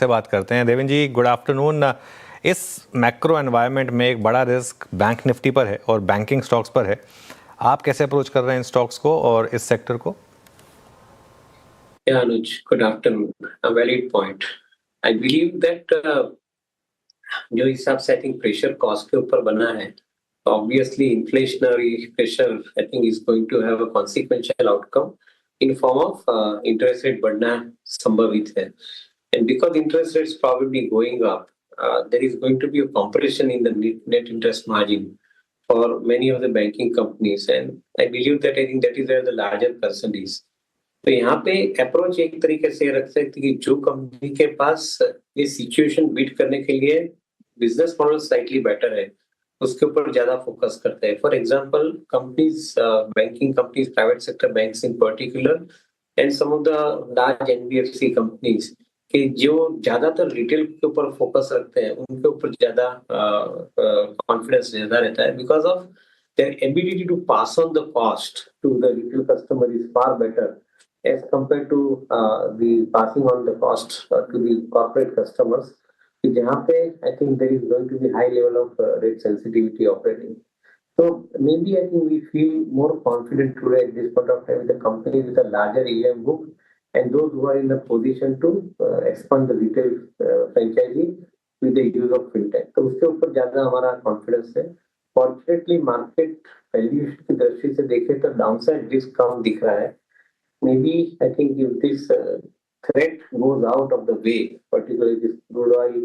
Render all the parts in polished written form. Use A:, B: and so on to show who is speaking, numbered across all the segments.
A: से बात करते हैं। Devendra ji, good afternoon. इस मैक्रो एनवायरनमेंट में एक बड़ा रिस्क बैंक निफ्टी पर है और बैंकिंग स्टॉक्स पर है। आप कैसे अप्रोच कर रहे हैं इन स्टॉक्स को और इस सेक्टर को?
B: Yeah, Anuj, good afternoon. A valid point. I believe that जो हिसाब से आई थिंक प्रेशर कॉस्ट के ऊपर बना है, obviously inflationary pressure I think is going to have a consequential outcome in form of interest rate बढ़ना संभावित है. And because interest rates probably going up, there is going to be a compression in the net interest margin for many of the banking companies, and I believe that I think that is where the larger concern is. तो यहाँ पे approach एक तरीके से रख सकते कि जो कंपनी के पास ये सिचुएशन बीट करने के लिए बिजनेस मॉडल स्लाइटली बेटर है, उसके ऊपर ज्यादा फोकस करते हैं. For example companies, banking companies, private sector banks in particular, and some of the large NBFC companies कि जो ज्यादातर रिटेल के ऊपर फोकस रखते हैं, उनके ऊपर ज्यादा कॉन्फिडेंस ज्यादा रहता है, because of their ability to pass on the cost to the retail customer is far better as compared to the passing on the cost to the corporate customers. जहाँ पे I think there is going to be high level of rate sensitivity operating. So maybe I think we feel more confident today at this point of time with the companies with a larger AUM book and those who are in the position to expand the retail franchisee with the use of fintech. तो उसके ऊपर ज्यादा हमारा confidence है. Fortunately market valuation की दृष्टि से देखें तो डाउनसाइड रिस्क कम दिख रहा है. Maybe I think if this threat goes out of the way, particularly this crude oil,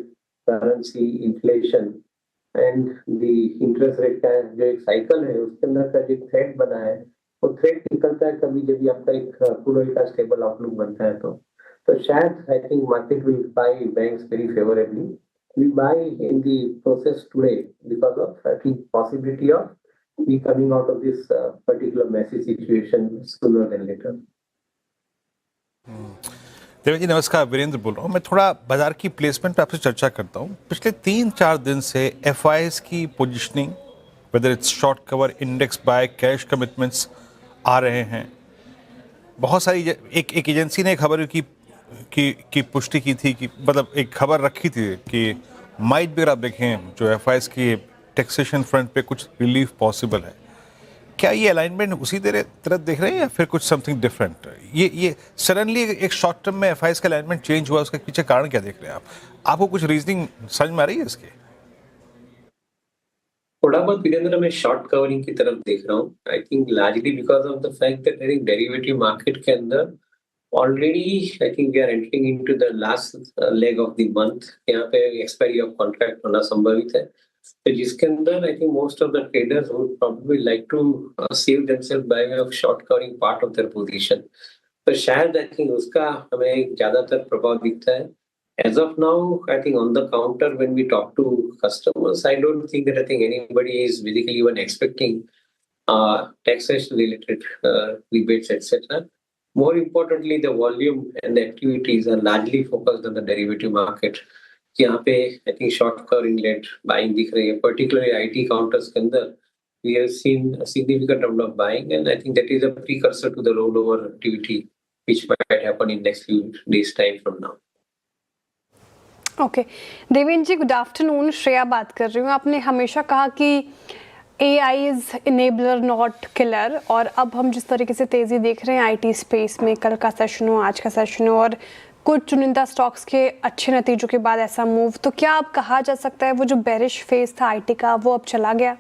B: currency, inflation and the interest rate का जो एक साइकिल है, उसके अंदर का जो थ्रेट बना है, वो थ्रेट निकलता है कभी जब भी आपका एक क्रूड ऑयल का स्टेबल आउटलुक बनता है. तो शायद I think market will buy banks very favourably. We buy in the process today because of I think possibility of we coming out of this particular messy situation sooner than later.
C: Devendra ji नमस्कार, वीरेंद्र बोल रहा हूँ. मैं थोड़ा बाजार की placement पे आपसे चर्चा करता हूँ. पिछले 3-4 दिन से एफआईएस की positioning, whether it's short cover, index buy, cash commitments आ रहे हैं. बहुत सारी एक एजेंसी ने खबर की पुष्टि की थी कि मतलब एक खबर रखी थी कि माइट भी, अगर आप देखें जो एफआईएस की टैक्सेशन फ्रंट पे कुछ रिलीफ पॉसिबल है. क्या ये अलाइनमेंट उसी तरह देख रहे हैं या फिर कुछ समथिंग डिफरेंट? ये सडनली एक शॉर्ट टर्म में एफआईएस का अलाइनमेंट चेंज हुआ, उसके पीछे कारण क्या देख रहे हैं आप? आपको कुछ रीजनिंग समझ में आ रही है इसके?
B: थोड़ा बहुत वीरेंद्र मैं शॉर्ट कवरिंग की तरफ देख रहा हूँ. I think largely because of the fact that I think derivative market के अंदर already I think we are entering into the last leg of the month. यहाँ पे एक्सपायरी ऑफ कॉन्ट्रैक्ट होना संभावित है, तो जिसके अंदर I think most of the traders would probably like to save themselves by way of short covering part of their position. तो शायद आई थिंक उसका हमें ज्यादातर प्रभाव दिखता है. As of now, I think on the counter when we talk to customers, I don't think that I think anybody is basically even expecting taxation related rebates, etc. More importantly, the volume and the activities are largely focused on the derivative market. यहाँ पे I think short covering led buying दिख रही है, particularly IT counters के अंदर we have seen a significant amount of buying, and I think that is a precursor to the rollover activity which might happen in next few days time from now.
D: Okay Devendra ji, good afternoon. Shreya बात कर रही हूँ. आपने हमेशा कहा कि AI is enabler not killer, और अब हम जिस तरीके से तेज़ी देख रहे हैं आईटी स्पेस में, कल का सेशन हो, आज का सेशन हो, और कुछ चुनिंदा स्टॉक्स के अच्छे नतीजों के बाद ऐसा मूव, तो क्या अब कहा जा सकता है वो जो बेरिश फेज था आईटी का वो अब चला गया?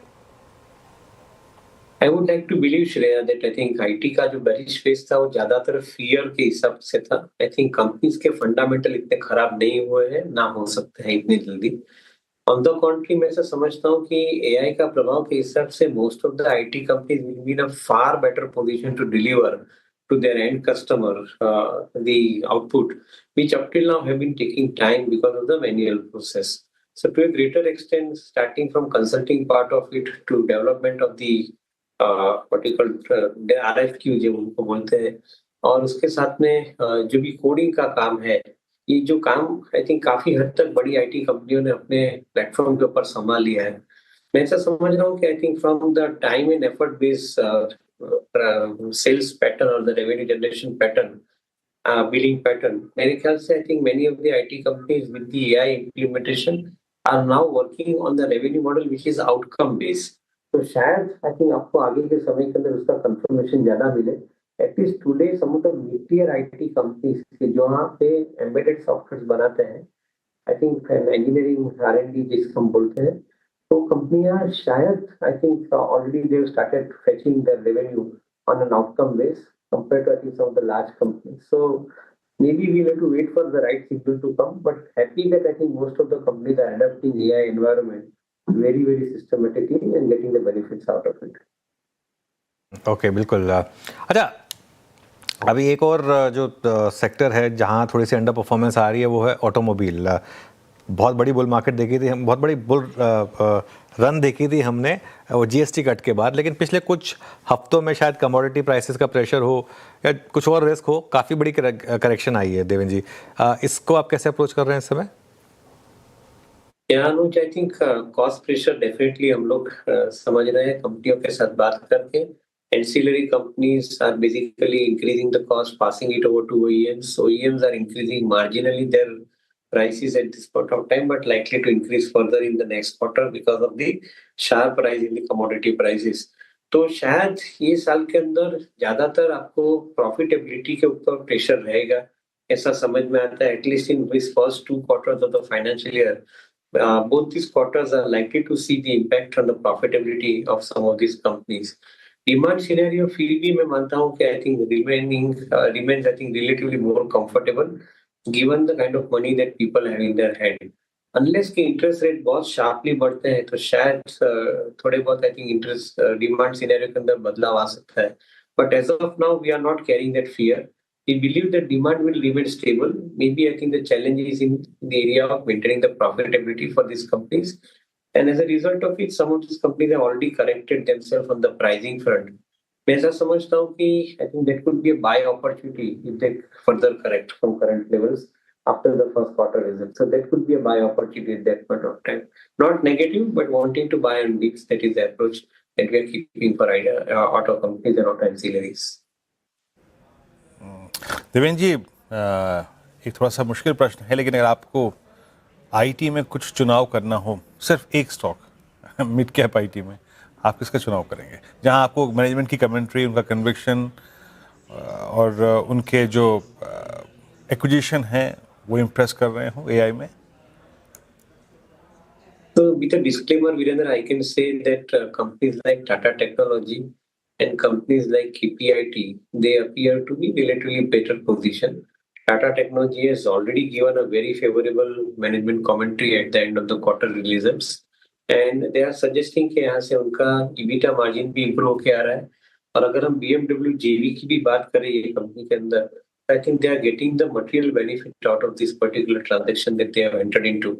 B: I would like to believe, Shreya, that I think IT का जो bearish phase था वो ज्यादातर fear के हिसाब से था. I think companies के fundamental इतने खराब नहीं हुए हैं, ना हो सकते हैं इतनी जल्दी. On the contrary, मैं ऐसा समझता हूँ कि AI का प्रभाव के हिसाब से most of the IT companies will be in a far better position to deliver to their end customer the output, which up till now have been taking time because of the manual process. So to a greater extent, starting from consulting part of it to development of the particular RFQ जो उनको बोलते हैं, और उसके साथ में जो भी कोडिंग का काम है, ये जो काम आई थिंक काफी हद तक बड़ी आईटी कंपनियों ने अपने प्लेटफॉर्म के ऊपर संभाल लिया है. मैं ऐसा समझ रहा हूँ कि I think from the time and effort based sales pattern और the revenue generation pattern, billing pattern. मेरे ख्याल से I think many of the IT companies with the AI implementation are now working on the revenue model which is outcome based. तो शायद I think आपको आगे के समय के अंदर उसका confirmation ज़्यादा मिले. At least today some of the mid-tier IT companies के जो वहाँ पे embedded software बनाते हैं, I think engineering R&D जिसको हम बोलते हैं, तो कंपनियां शायद I think already they've started fetching their revenue on an outcome base compared to I think some of the large companies. So maybe we'll have to wait for the right signal to come, but happy that I think most of the companies are adapting AI environment very, very systematically and getting the benefits out of it.
A: Okay बिल्कुल अच्छा अभी एक और जो sector है जहाँ थोड़ी सी under performance आ रही है वो है ऑटोमोबाइल बहुत बड़ी बुल मार्केट देखी थी हम बहुत बड़ी बुल रन देखी थी हमने वो जीएसटी कट के बाद लेकिन पिछले कुछ हफ्तों में शायद कमोडिटी प्राइसेस का प्रेशर हो या कुछ और रिस्क हो काफ़ी बड़ी करेक्शन आई है देवेंद्र जी इसको आप कैसे अप्रोच कर रहे हैं इस समय
B: Anuj I think cost pressure definitely हम लोग समझ रहे हैं कंपनियों के साथ बात करके ancillary companies are basically increasing the cost passing it over to OEMs are increasing marginally their prices at this point of time but likely to increase further in the next quarter because of the sharp rise in the commodity prices तो शायद ये साल के अंदर ज्यादातर आपको profitability के ऊपर प्रेशर रहेगा ऐसा समझ में आता है at least in this first 2 quarters of the financial year both these quarters are likely to see the impact on the profitability of some of these companies demand scenario फिर भी मैं मानता हूँ कि I think remains I think relatively more comfortable given the kind of money that people have in their hand. Unless के interest rate बहुत sharply बढ़ते हैं तो शायद थोड़े बहुत I think interest demand scenario के अंदर बदलाव आ सकता है. But as of now, we are not carrying that fear. We believe that demand will remain stable. Maybe I think the challenge is in the area of maintaining the profitability for these companies. And as a result of it, some of these companies have already corrected themselves on the pricing front. मैं ऐसा समझता हूँ कि I think that could be a buy opportunity if they further correct from current levels after the first quarter result. So that could be a buy opportunity at that point of time. Not negative, but wanting to buy on dips. That is the approach that we are keeping for auto companies and auto ancillaries.
C: Devendra जी एक थोड़ा सा मुश्किल प्रश्न है लेकिन अगर आपको IT में कुछ चुनाव करना हो सिर्फ एक स्टॉक मिड कैप आईटी में आप किसका चुनाव करेंगे जहां आपको मैनेजमेंट की कमेंट्री उनका कन्विक्शन और उनके जो एक्विजिशन है वो इम्प्रेस कर रहे हो एआई में
B: So with a disclaimer, Virendra, I can say that companies like Tata Technology and companies like KPIT, they appear to be relatively better positioned. Tata Technology has already given a very favorable management commentary at the end of the quarter results, and they are suggesting कि यहाँ से उनका EBITDA margin भी improve होके आ रहा है. और अगर हम BMW JV की भी बात करें ये कंपनी के अंदर, I think they are getting the material benefit out of this particular transaction that they have entered into.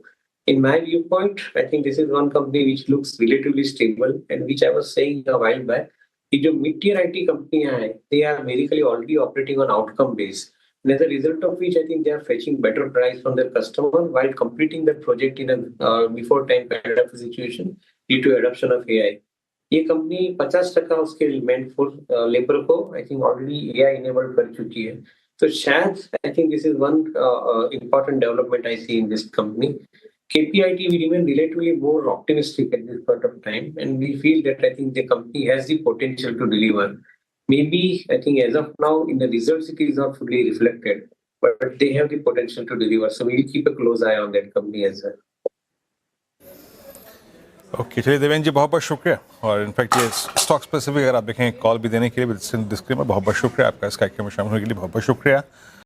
B: In my viewpoint, I think this is one company which looks relatively stable and which I was saying a while back. कि जो mid-tier IT कंपनियां हैं, they are basically already operating on outcome base. And as a result of which, I think they are fetching better price from their customer while completing the project in a before time kind of situation due to adoption of AI. ये company 50% उसके main labour को I think already AI enabled कर चुकी है. So शायद I think this is one important development I see in this company. KPIT, we remain relatively more optimistic at this point of time, and we feel that I think the company has the potential to deliver. Maybe I think as of now in the results it is not fully reflected, but they have the potential to deliver. So we will keep a close eye on that company as well.
C: Okay चलिए देवेंद्र जी बहुत बहुत शुक्रिया और in fact ये stock specific अगर आप देखें call भी देने के लिए डिस्क्लेमर बहुत बहुत शुक्रिया आपका इस कार्यक्रम में शामिल होने के लिए बहुत बहुत शुक्रिया